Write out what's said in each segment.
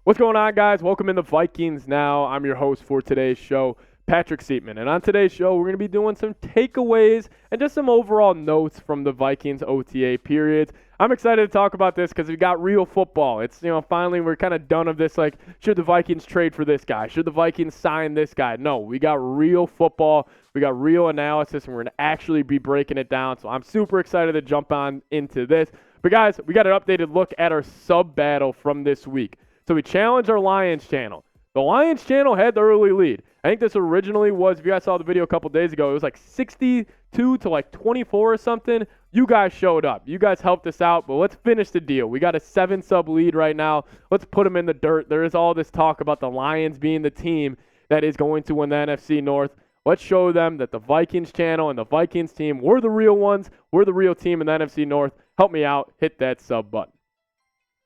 What's going on, guys? Welcome in the Vikings Now. I'm your host for today's show, Patrick Seatman. And on today's show, we're going to be doing some takeaways and just some overall notes from the Vikings OTA periods. I'm excited to talk about this because we got real football. It's, finally we're kind of done of this, like, should the Vikings trade for this guy? Should the Vikings sign this guy? No, we got real football. We got real analysis, and we're going to actually be breaking it down. So I'm super excited to jump on into this. But, guys, we got an updated look at our sub-battle from this week. So we challenged our Lions channel. The Lions channel had the early lead. I think this originally was, if you guys saw the video a couple days ago, it was like 62 to like 24 or something. You guys showed up. You guys helped us out, but let's finish the deal. We got a 7-sub lead right now. Let's put them in the dirt. There is all this talk about the Lions being the team that is going to win the NFC North. Let's show them that the Vikings channel and the Vikings team, we're the real ones. We're the real team in the NFC North. Help me out. Hit that sub button.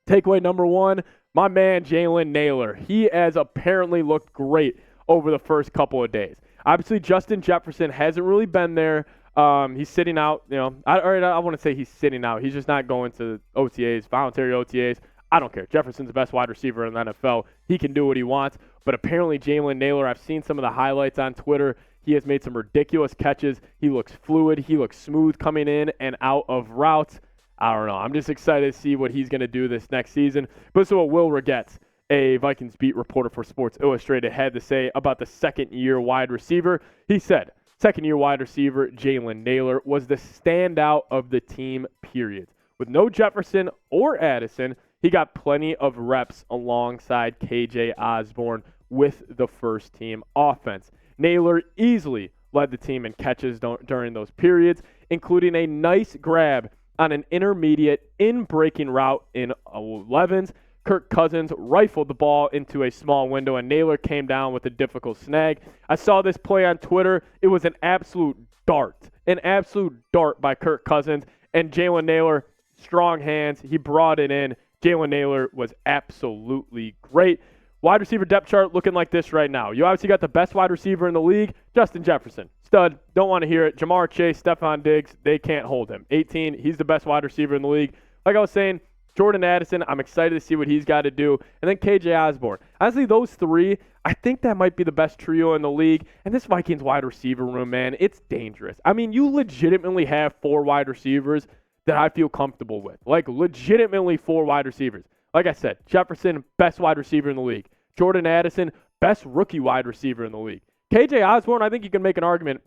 Takeaway number one. My man, Jalen Nailor, he has apparently looked great over the first couple of days. Obviously, Justin Jefferson hasn't really been there. He's sitting out. I want to say he's sitting out. He's just not going to OTAs, voluntary OTAs. I don't care. Jefferson's the best wide receiver in the NFL. He can do what he wants. But apparently, Jalen Nailor, I've seen some of the highlights on Twitter. He has made some ridiculous catches. He looks fluid. He looks smooth coming in and out of routes. I don't know. I'm just excited to see what he's going to do this next season. But this is what Will Ragatz, a Vikings beat reporter for Sports Illustrated, had to say about the second-year wide receiver. He said, second-year wide receiver Jalen Nailor was the standout of the team, period. With no Jefferson or Addison, he got plenty of reps alongside KJ Osborn with the first-team offense. Nailor easily led the team in catches during those periods, including a nice grab on an intermediate in-breaking route in 11s. Kirk Cousins rifled the ball into a small window, and Nailor came down with a difficult snag. I saw this play on Twitter. It was an absolute dart by Kirk Cousins. And Jalen Nailor, strong hands. He brought it in. Jalen Nailor was absolutely great. Wide receiver depth chart looking like this right now. You obviously got the best wide receiver in the league, Justin Jefferson. Stud, don't want to hear it. Jamar Chase, Stephon Diggs, they can't hold him. 18, he's the best wide receiver in the league. Like I was saying, Jordan Addison, I'm excited to see what he's got to do. And then KJ Osborn. Honestly, those three, I think that might be the best trio in the league. And this Vikings wide receiver room, man, it's dangerous. I mean, you legitimately have 4 wide receivers that I feel comfortable with. Like, legitimately 4 wide receivers. Like I said, Jefferson, best wide receiver in the league. Jordan Addison, best rookie wide receiver in the league. KJ Osborn, I think you can make an argument,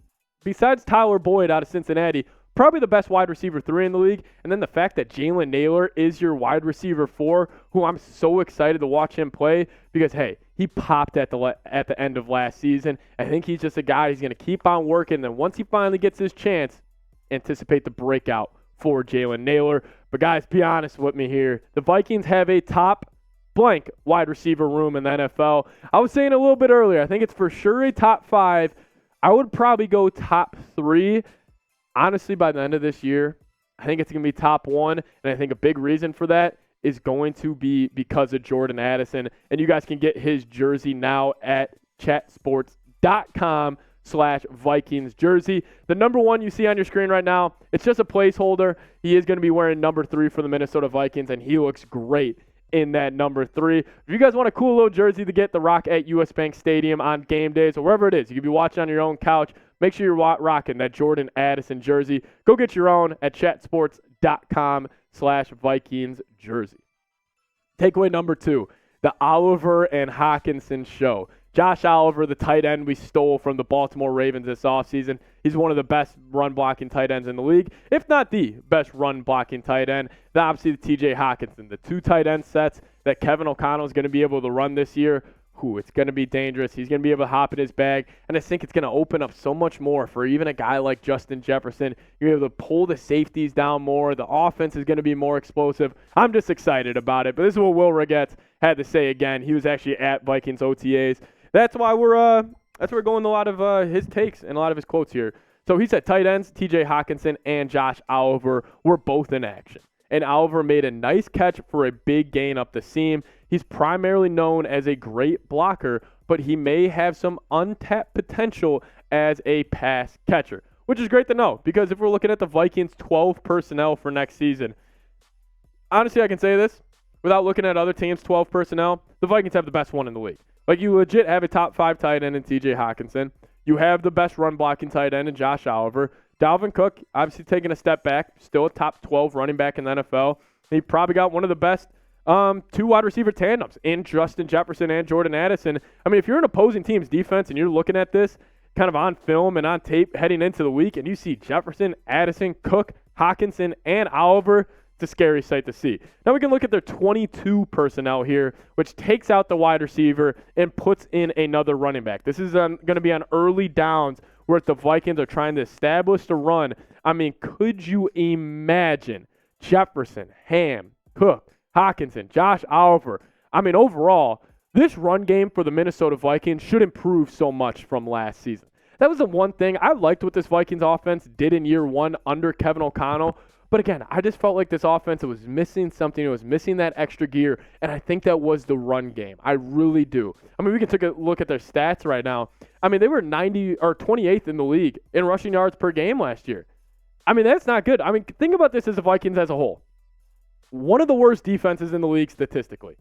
besides Tyler Boyd out of Cincinnati, probably the best wide receiver 3 in the league. And then the fact that Jalen Nailor is your wide receiver 4, who I'm so excited to watch him play because, hey, he popped at the end of last season. I think he's just a guy who's going to keep on working. And then once he finally gets his chance, anticipate the breakout for Jalen Nailor. But, guys, be honest with me here. The Vikings have a top blank wide receiver room in the NFL. I was saying a little bit earlier, I think it's for sure a top 5. I would probably go top 3. Honestly, by the end of this year, I think it's going to be top 1. And I think a big reason for that is going to be because of Jordan Addison. And you guys can get his jersey now at chatsports.com/Vikings jersey. The number 1 you see on your screen right now, it's just a placeholder. He is going to be wearing number 3 for the Minnesota Vikings, and he looks great in that number 3. If you guys want a cool little jersey to get the rock at US Bank Stadium on game days or wherever it is, you could be watching on your own couch. Make sure you're rocking that Jordan Addison jersey. Go get your own at chatsports.com/Vikings jersey. Takeaway number 2, the Oliver and Hockenson show. Josh Oliver, the tight end we stole from the Baltimore Ravens this offseason. He's one of the best run-blocking tight ends in the league, if not the best run-blocking tight end. Then obviously the TJ Hockenson, the 2 tight end sets that Kevin O'Connell is going to be able to run this year. It's going to be dangerous. He's going to be able to hop in his bag, and I think it's going to open up so much more for even a guy like Justin Jefferson. You're able to pull the safeties down more. The offense is going to be more explosive. I'm just excited about it, but this is what Will Ragatz had to say again. He was actually at Vikings OTAs. That's why we're going to a lot of his takes and a lot of his quotes here. So he said tight ends, TJ Hockenson and Josh Oliver were both in action. And Oliver made a nice catch for a big gain up the seam. He's primarily known as a great blocker, but he may have some untapped potential as a pass catcher, which is great to know because if we're looking at the Vikings 12 personnel for next season, honestly, I can say this. without looking at other teams' 12 personnel, the Vikings have the best one in the league. Like, you legit have a top 5 tight end in TJ Hockenson. You have the best run blocking tight end in Josh Oliver. Dalvin Cook, obviously taking a step back, still a top 12 running back in the NFL. He probably got one of the best 2 wide receiver tandems in Justin Jefferson and Jordan Addison. I mean, if you're an opposing team's defense and you're looking at this kind of on film and on tape heading into the week, and you see Jefferson, Addison, Cook, Hockenson, and Oliver, it's a scary sight to see. Now we can look at their 22 personnel here, which takes out the wide receiver and puts in another running back. This is going to be on early downs where the Vikings are trying to establish the run. I mean, could you imagine Jefferson, Ham, Cook, Hockenson, Josh Oliver? I mean, overall, this run game for the Minnesota Vikings should improve so much from last season. That was the one thing. I liked what this Vikings offense did in year 1 under Kevin O'Connell. But again, I just felt like this offense was missing something. It was missing that extra gear, and I think that was the run game. I really do. I mean, we can take a look at their stats right now. I mean, they were 28th in the league in rushing yards per game last year. I mean, that's not good. I mean, think about this as the Vikings as a whole. One of the worst defenses in the league statistically.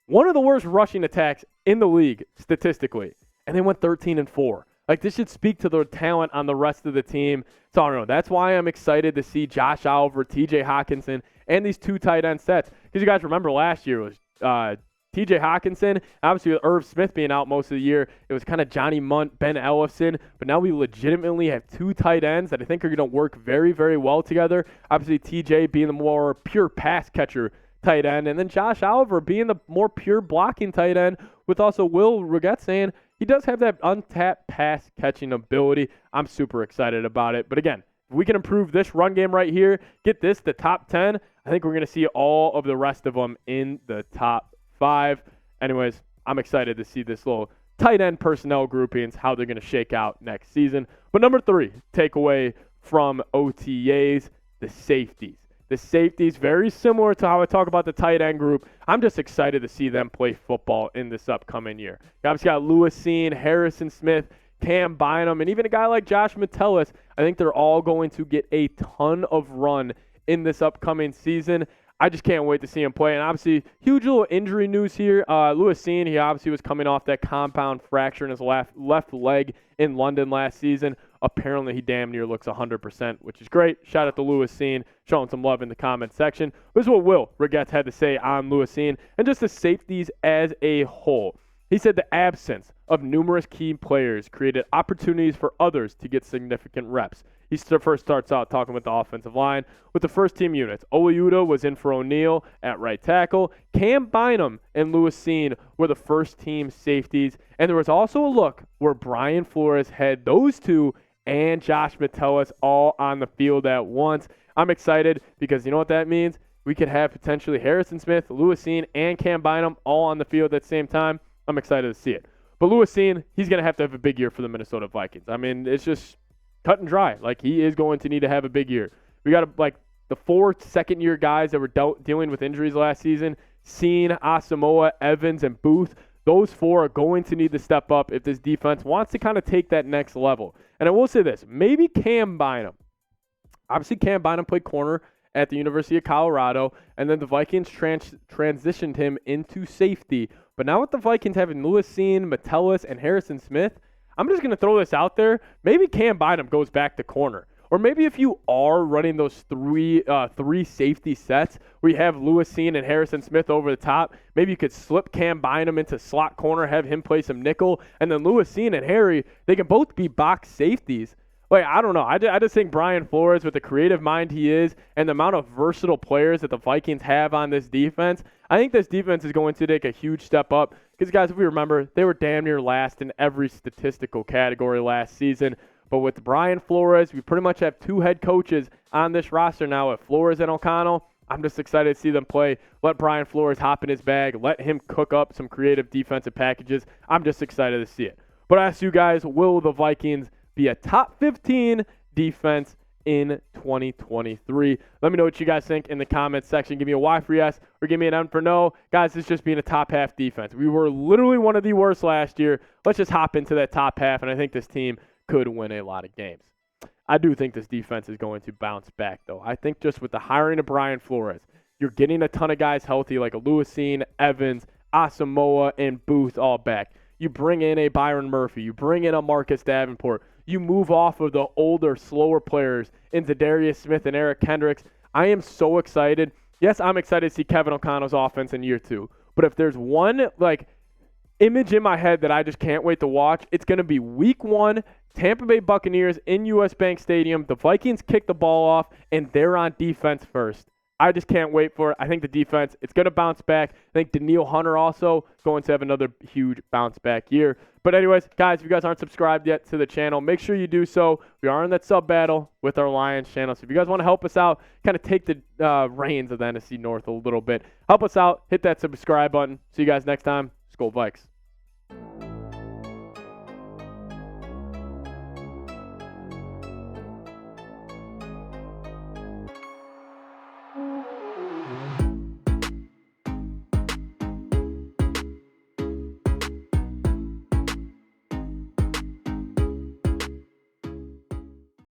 One of the worst rushing attacks in the league statistically. And they went 13-4. Like, this should speak to the talent on the rest of the team. So, I don't know. That's why I'm excited to see Josh Oliver, TJ Hockenson, and these 2 tight end sets. Because you guys remember last year it was TJ Hockenson. Obviously, with Irv Smith being out most of the year, it was kind of Johnny Munt, Ben Ellison. But now we legitimately have 2 tight ends that I think are going to work very, very well together. Obviously, TJ being the more pure pass catcher tight end, and then Josh Oliver being the more pure blocking tight end, with also Will Ragatz saying he does have that untapped pass catching ability. I'm super excited about it. But again, if we can improve this run game right here, get this the top 10, I think we're going to see all of the rest of them in the top 5. Anyways, I'm excited to see this little tight end personnel groupings, how they're going to shake out next season. But number 3, takeaway from OTAs, the safeties. The safeties, very similar to how I talk about the tight end group. I'm just excited to see them play football in this upcoming year. You obviously got Lewis Cine, Harrison Smith, Cam Bynum, and even a guy like Josh Metellus. I think they're all going to get a ton of run in this upcoming season. I just can't wait to see him play. And obviously, huge little injury news here. Lewis Cine, he obviously was coming off that compound fracture in his left leg in London last season. Apparently, he damn near looks 100%, which is great. Shout out to Lewis Cine, showing some love in the comment section. This is what Will Ragatz had to say on Lewis Cine and just the safeties as a whole. He said the absence of numerous key players created opportunities for others to get significant reps. He first starts out talking with the offensive line. With the first team units, Oliuta was in for O'Neal at right tackle. Cam Bynum and Lewis Cine were the first team safeties. And there was also a look where Brian Flores had those 2 and Josh Metellus all on the field at once. I'm excited because you know what that means? We could have potentially Harrison Smith, Lewis Cine, and Cam Bynum all on the field at the same time. I'm excited to see it. But Lewis Cine, he's going to have a big year for the Minnesota Vikings. I mean, it's just cut and dry. Like, he is going to need to have a big year. We got, the 4 second-year guys that were dealing with injuries last season, Cine, Asamoah, Evans, and Booth. Those 4 are going to need to step up if this defense wants to kind of take that next level. And I will say this, maybe Cam Bynum. Obviously, Cam Bynum played corner at the University of Colorado, and then the Vikings transitioned him into safety. But now with the Vikings having Lewis Cine, Metellus, and Harrison Smith, I'm just going to throw this out there. Maybe Cam Bynum goes back to corner. Or maybe if you are running those three safety sets where you have Lewis Cine and Harrison Smith over the top, maybe you could slip Cam Bynum into slot corner, have him play some nickel, and then Lewis Cine and Harry, they can both be box safeties. Like, I don't know. I just think Brian Flores, with the creative mind he is and the amount of versatile players that the Vikings have on this defense, I think this defense is going to take a huge step up. Because, guys, if we remember, they were damn near last in every statistical category last season. But with Brian Flores, we pretty much have 2 head coaches on this roster now with Flores and O'Connell. I'm just excited to see them play. Let Brian Flores hop in his bag. Let him cook up some creative defensive packages. I'm just excited to see it. But I ask you guys, will the Vikings be a top 15 defense in 2023? Let me know what you guys think in the comments section. Give me a Y for yes or give me an N for no. Guys, it's just being a top half defense. We were literally one of the worst last year. Let's just hop into that top half, and I think this team could win a lot of games. I do think this defense is going to bounce back, though. I think just with the hiring of Brian Flores, You're getting a ton of guys healthy like a Lewis Cine, Evans, Asamoah, and Booth all back. You bring in a Byron Murphy. You bring in a Marcus Davenport. You move off of the older, slower players into Darius Smith and Eric Kendricks. I am so excited. Yes, I'm excited to see Kevin O'Connell's offense in year 2. But if there's one, image in my head that I just can't wait to watch, it's going to be week 1, Tampa Bay Buccaneers in US Bank Stadium. The Vikings kick the ball off, and they're on defense first. I just can't wait for it. I think the defense, it's going to bounce back. I think Danielle Hunter also going to have another huge bounce back year. But anyways, guys, if you guys aren't subscribed yet to the channel, make sure you do so. We are in that sub battle with our Lions channel. So if you guys want to help us out, kind of take the reins of the NFC North a little bit, help us out, hit that subscribe button. See you guys next time. Skol Vikes.